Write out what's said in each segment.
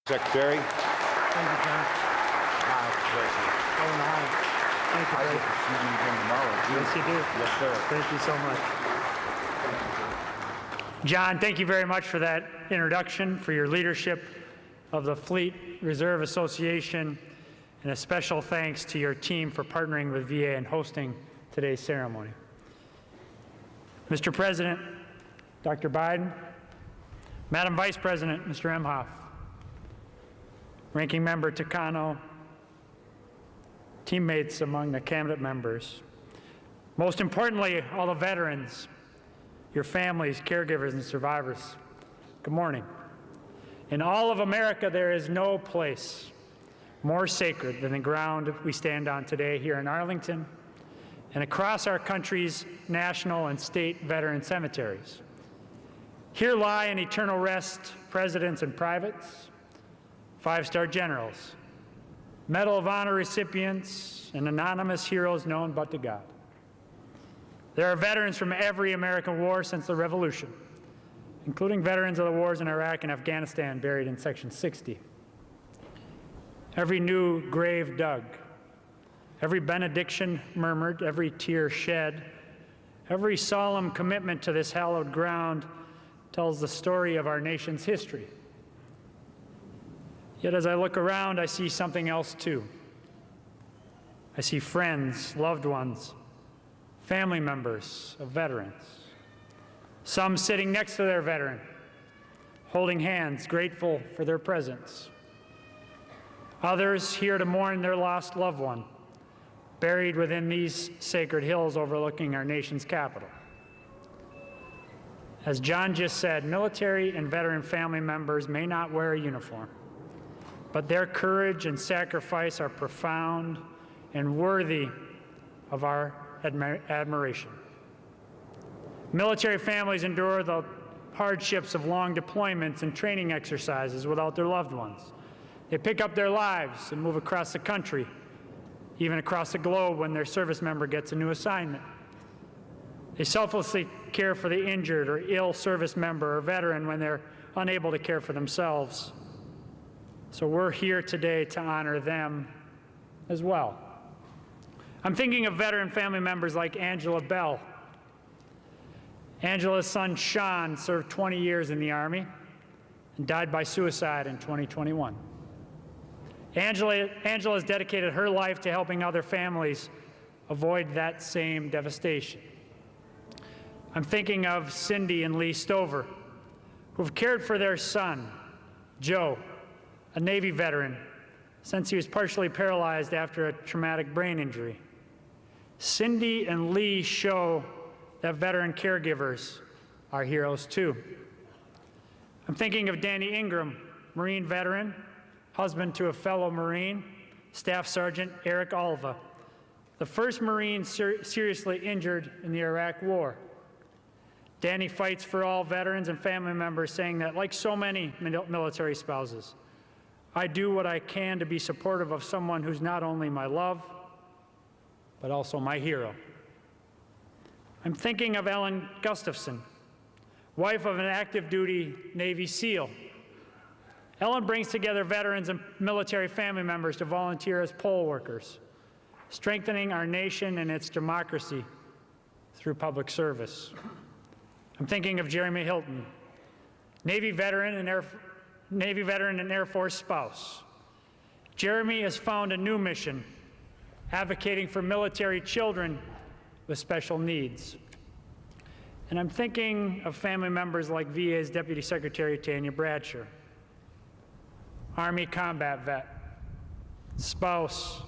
Secretary. Thank you, John. My pleasure. Oh, nice. Thank you. I hope to see you again tomorrow. Yes, you do. Yes, sir. Thank you so much. John, thank you very much for that introduction, for your leadership of the Fleet Reserve Association, and a special thanks to your team for partnering with VA and hosting today's ceremony. Mr. President, Dr. Biden, Madam Vice President, Mr. Emhoff, Ranking Member Takano, teammates among the cabinet members, most importantly, all the veterans, your families, caregivers, and survivors, good morning. In all of America, there is no place more sacred than the ground we stand on today here in Arlington and across our country's national and state veteran cemeteries. Here lie in eternal rest presidents and privates, five-star generals, Medal of Honor recipients, and anonymous heroes known but to God. There are veterans from every American war since the Revolution, including veterans of the wars in Iraq and Afghanistan buried in Section 60. Every new grave dug, every benediction murmured, every tear shed, every solemn commitment to this hallowed ground tells the story of our nation's history. Yet as I look around, I see something else too. I see friends, loved ones, family members of veterans. Some sitting next to their veteran, holding hands, grateful for their presence. Others here to mourn their lost loved one, buried within these sacred hills overlooking our nation's capital. As John just said, military and veteran family members may not wear a uniform, but their courage and sacrifice are profound and worthy of our admiration. Military families endure the hardships of long deployments and training exercises without their loved ones. They pick up their lives and move across the country, even across the globe when their service member gets a new assignment. They selflessly care for the injured or ill service member or veteran when they're unable to care for themselves. So we're here today to honor them as well. I'm thinking of veteran family members like Angela Bell. Angela's son, Sean, served 20 years in the Army and died by suicide in 2021. Angela has dedicated her life to helping other families avoid that same devastation. I'm thinking of Cindy and Lee Stover, who've cared for their son, Joe, a Navy veteran, since he was partially paralyzed after a traumatic brain injury. Cindy and Lee show that veteran caregivers are heroes too. I'm thinking of Danny Ingram, Marine veteran, husband to a fellow Marine, Staff Sergeant Eric Alva, the first Marine seriously injured in the Iraq War. Danny fights for all veterans and family members, saying that, like so many military spouses, I do what I can to be supportive of someone who's not only my love, but also my hero. I'm thinking of Ellen Gustafson, wife of an active duty Navy SEAL. Ellen brings together veterans and military family members to volunteer as poll workers, strengthening our nation and its democracy through public service. I'm thinking of Jeremy Hilton, Navy veteran and Air Force spouse. Jeremy has found a new mission, advocating for military children with special needs. And I'm thinking of family members like VA's Deputy Secretary Tanya Bradshaw, Army combat vet, spouse,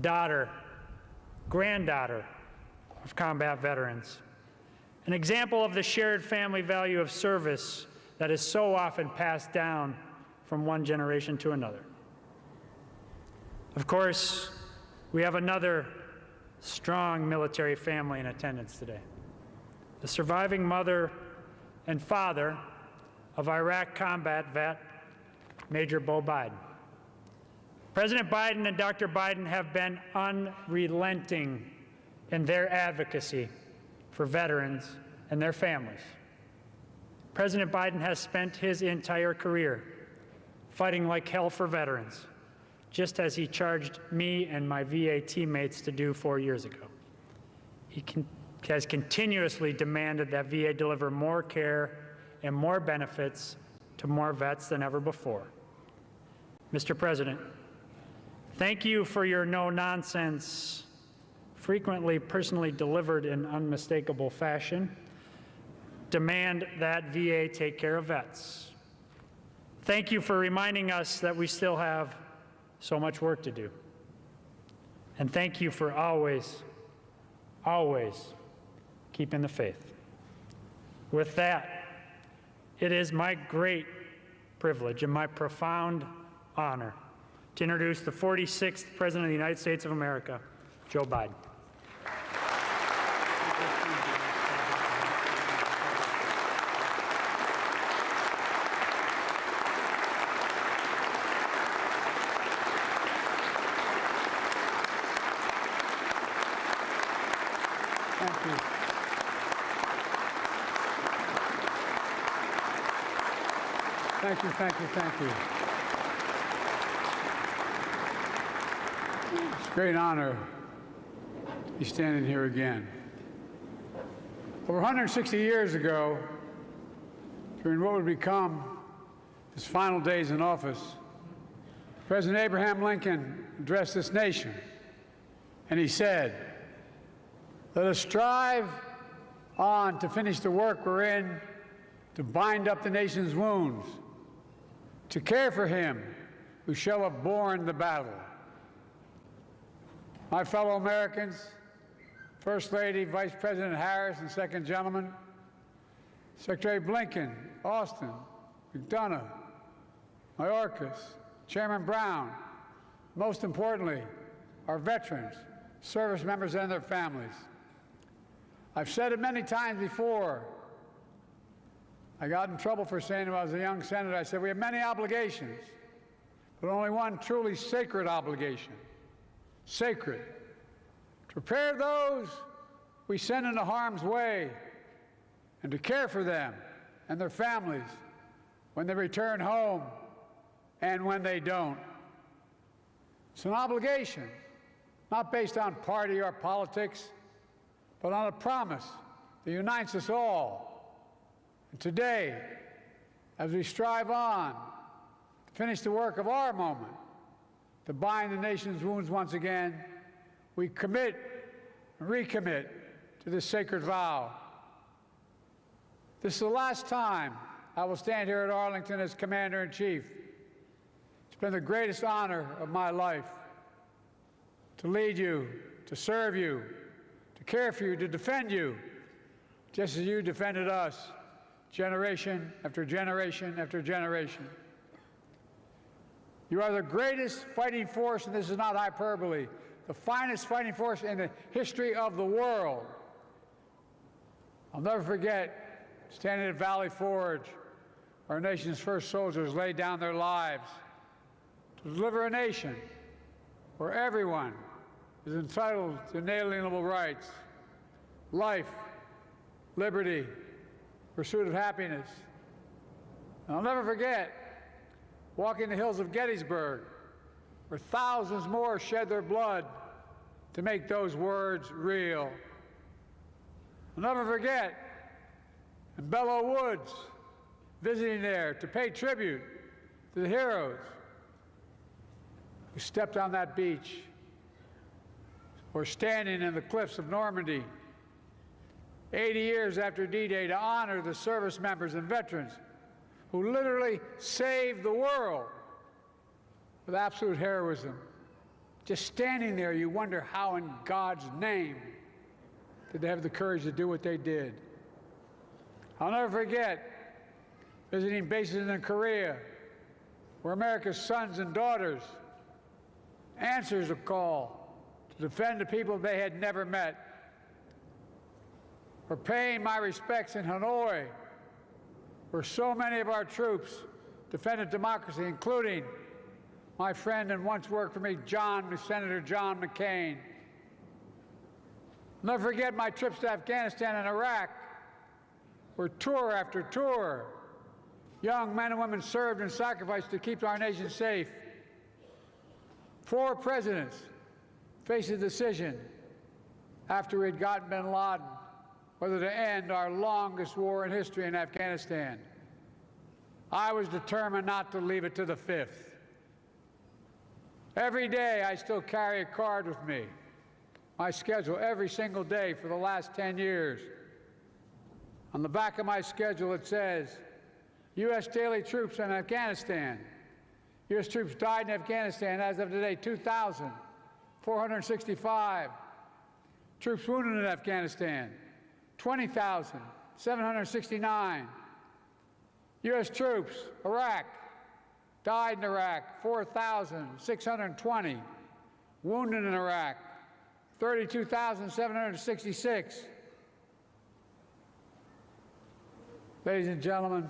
daughter, granddaughter of combat veterans. An example of the shared family value of service that is so often passed down from one generation to another. Of course, we have another strong military family in attendance today. The surviving mother and father of Iraq combat vet, Major Bo Biden. President Biden and Dr. Biden have been unrelenting in their advocacy for veterans and their families. President Biden has spent his entire career fighting like hell for veterans, just as he charged me and my VA teammates to do 4 years ago. He has continuously demanded that VA deliver more care and more benefits to more vets than ever before. Mr. President, thank you for your no-nonsense, frequently personally delivered in unmistakable fashion. Demand that VA take care of vets. Thank you for reminding us that we still have so much work to do. And thank you for always, always keeping the faith. With that, it is my great privilege and my profound honor to introduce the 46th President of the United States of America, Joe Biden. Thank you. Thank you, thank you, thank you. It's a great honor to be standing here again. Over 160 years ago, during what would become his final days in office, President Abraham Lincoln addressed this nation, and he said, "Let us strive on to finish the work we're in, to bind up the nation's wounds, to care for him who shall have borne the battle." My fellow Americans, First Lady, Vice President Harris, and Second Gentleman, Secretary Blinken, Austin, McDonough, Mayorkas, Chairman Brown, most importantly, our veterans, service members, and their families. I've said it many times before. I got in trouble for saying it when I was a young senator. I said, we have many obligations, but only one truly sacred obligation. Sacred. To prepare those we send into harm's way and to care for them and their families when they return home and when they don't. It's an obligation, not based on party or politics, but on a promise that unites us all. And today, as we strive on to finish the work of our moment, to bind the nation's wounds once again, we commit and recommit to this sacred vow. This is the last time I will stand here at Arlington as Commander-in-Chief. It's been the greatest honor of my life to lead you, to serve you, to care for you, to defend you, just as you defended us, generation after generation after generation. You are the greatest fighting force, and this is not hyperbole, the finest fighting force in the history of the world. I'll never forget standing at Valley Forge, where our nation's first soldiers laid down their lives to deliver a nation where everyone is entitled to inalienable rights, life, liberty, pursuit of happiness. And I'll never forget walking the hills of Gettysburg, where thousands more shed their blood to make those words real. I'll never forget in Belleau Woods, visiting there to pay tribute to the heroes who stepped on that beach, or standing in the cliffs of Normandy 80 years after D-Day to honor the service members and veterans who literally saved the world with absolute heroism. Just standing there, you wonder how in God's name did they have the courage to do what they did. I'll never forget visiting bases in Korea, where America's sons and daughters answered a call to defend the people they had never met. Or paying my respects in Hanoi, where so many of our troops defended democracy, including my friend and once worked for me, Senator John McCain. I'll never forget my trips to Afghanistan and Iraq, where tour after tour, young men and women served and sacrificed to keep our nation safe. 4 presidents faced a decision after we had gotten bin Laden whether to end our longest war in history in Afghanistan. I was determined not to leave it to the 5th. Every day I still carry a card with me, my schedule every single day for the last 10 years. On the back of my schedule it says, U.S. daily troops in Afghanistan. U.S. troops died in Afghanistan as of today, 2,465. Troops wounded in Afghanistan, 20,769. U.S. troops, Iraq, died in Iraq, 4,620. Wounded in Iraq, 32,766. Ladies and gentlemen,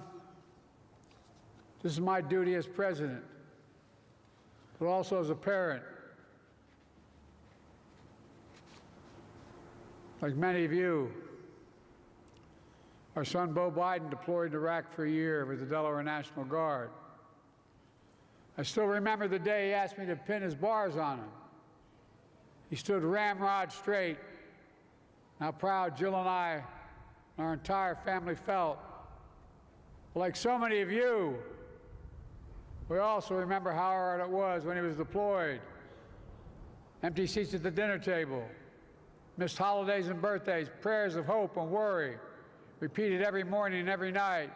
this is my duty as president, but also as a parent. Like many of you, our son Beau Biden deployed to Iraq for a year with the Delaware National Guard. I still remember the day he asked me to pin his bars on him. He stood ramrod straight. How proud Jill and I and our entire family felt. Like so many of you, we also remember how hard it was when he was deployed. Empty seats at the dinner table, missed holidays and birthdays, prayers of hope and worry, repeated every morning and every night.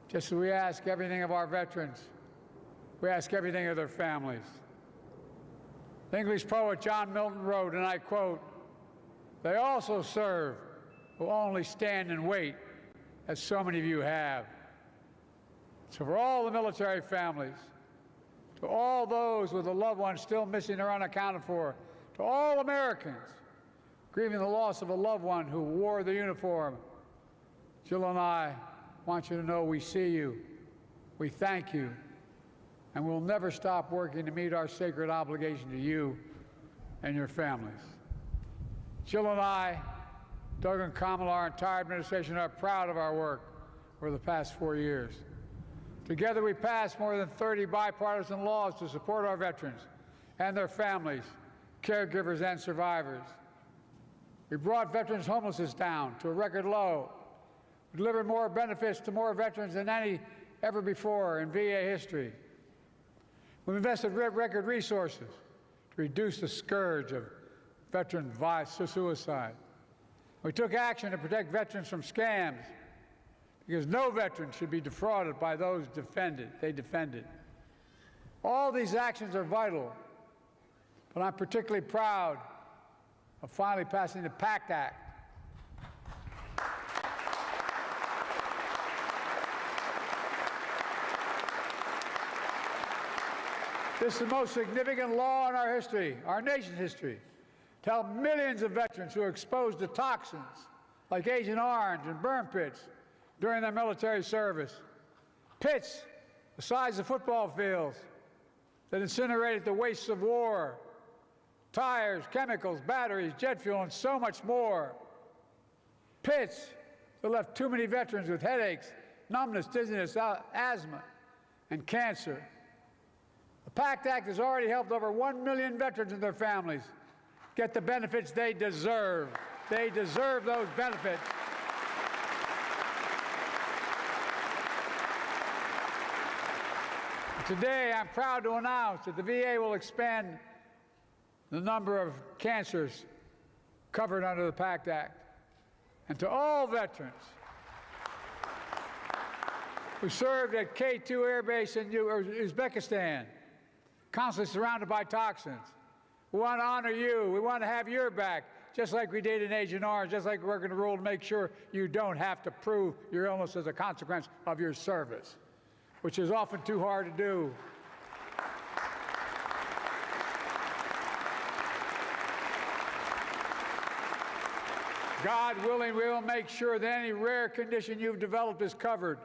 Just as we ask everything of our veterans, we ask everything of their families. The English poet John Milton wrote, and I quote, "They also serve who only stand and wait, as so many of you have." So for all the military families, to all those with a loved one still missing or unaccounted for, to all Americans grieving the loss of a loved one who wore the uniform, Jill and I want you to know we see you, we thank you, and we'll never stop working to meet our sacred obligation to you and your families. Jill and I, Doug and Kamala, our entire administration, are proud of our work over the past 4 years. Together we passed more than 30 bipartisan laws to support our veterans and their families, caregivers and survivors. We brought veterans' homelessness down to a record low. We delivered more benefits to more veterans than ever before in VA history. We've invested record resources to reduce the scourge of veteran suicide. We took action to protect veterans from scams, because no veteran should be defrauded by those they defended. All these actions are vital, but I'm particularly proud of finally passing the PACT Act. This is the most significant law in our history, our nation's history, to help millions of veterans who are exposed to toxins like Agent Orange and burn pits during their military service. Pits the size of football fields that incinerated the wastes of war, tires, chemicals, batteries, jet fuel, and so much more. Pits that left too many veterans with headaches, numbness, dizziness, asthma, and cancer. The PACT Act has already helped over 1 million veterans and their families get the benefits they deserve. They deserve those benefits. Today, I'm proud to announce that the VA will expand the number of cancers covered under the PACT Act. And to all veterans who served at K2 Air Base in Uzbekistan, constantly surrounded by toxins, we want to honor you. We want to have your back, just like we did in Agent Orange, just like we're going to rule to make sure you don't have to prove your illness as a consequence of your service, which is often too hard to do. God willing, we will make sure that any rare condition you've developed is covered.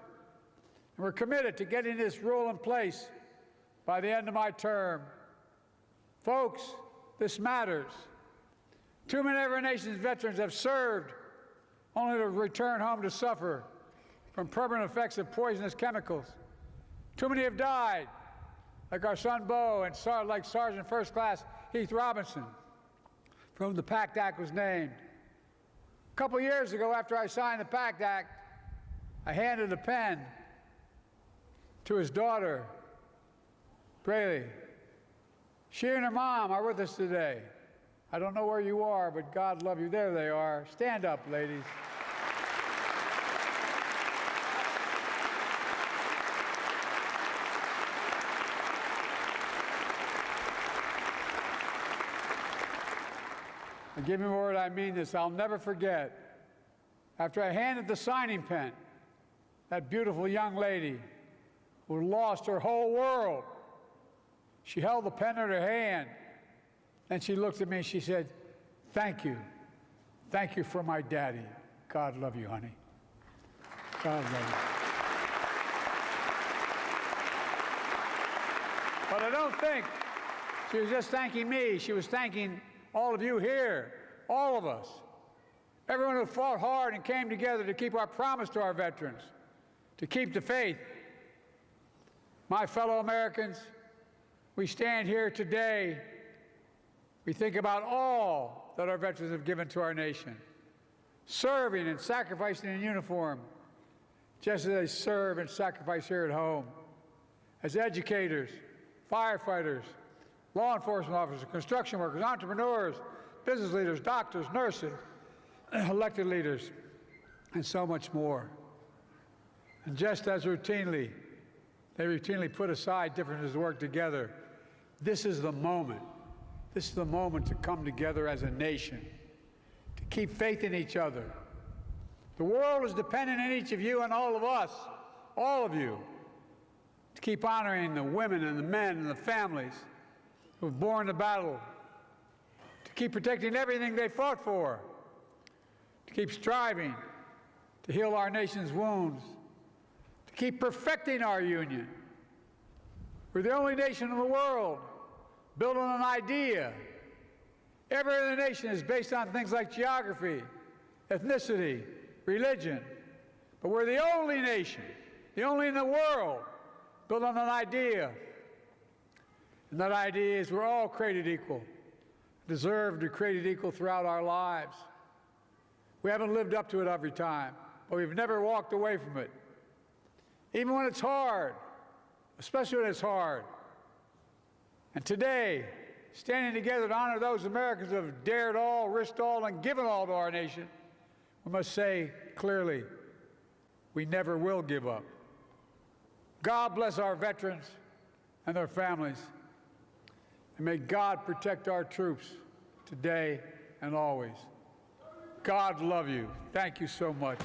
And we're committed to getting this rule in place by the end of my term. Folks, this matters. Too many of our nation's veterans have served only to return home to suffer. from permanent effects of poisonous chemicals. Too many have died, like our son Bo and like Sergeant First Class Heath Robinson, for whom the PACT Act was named. A couple years ago, after I signed the PACT Act, I handed a pen to his daughter, Braley. She and her mom are with us today. I don't know where you are, but God love you. There they are. Stand up, ladies. And give me my word, I mean this. I'll never forget. After I handed the signing pen, that beautiful young lady who lost her whole world, she held the pen in her hand, and she looked at me and she said, "Thank you. Thank you for my daddy. God love you, honey. God love you." But I don't think she was just thanking me. She was thanking all of you here, all of us, everyone who fought hard and came together to keep our promise to our veterans, to keep the faith. My fellow Americans, we stand here today, we think about all that our veterans have given to our nation, serving and sacrificing in uniform, just as they serve and sacrifice here at home, as educators, firefighters, law enforcement officers, construction workers, entrepreneurs, business leaders, doctors, nurses, elected leaders, and so much more. And just as they routinely put aside differences to work together, this is the moment. This is the moment to come together as a nation, to keep faith in each other. The world is dependent on each of you and all of us, all of you, to keep honoring the women and the men and the families who have borne the battle, to keep protecting everything they fought for, to keep striving to heal our nation's wounds, to keep perfecting our union. We're the only nation in the world built on an idea. Every other nation is based on things like geography, ethnicity, religion. But we're the only nation, the only in the world, built on an idea. And that idea is we're all created equal, deserve to be created equal throughout our lives. We haven't lived up to it every time, but we've never walked away from it. Even when it's hard, especially when it's hard. And today, standing together to honor those Americans who have dared all, risked all, and given all to our nation, we must say clearly, we never will give up. God bless our veterans and their families, and may God protect our troops today and always. God love you. Thank you so much.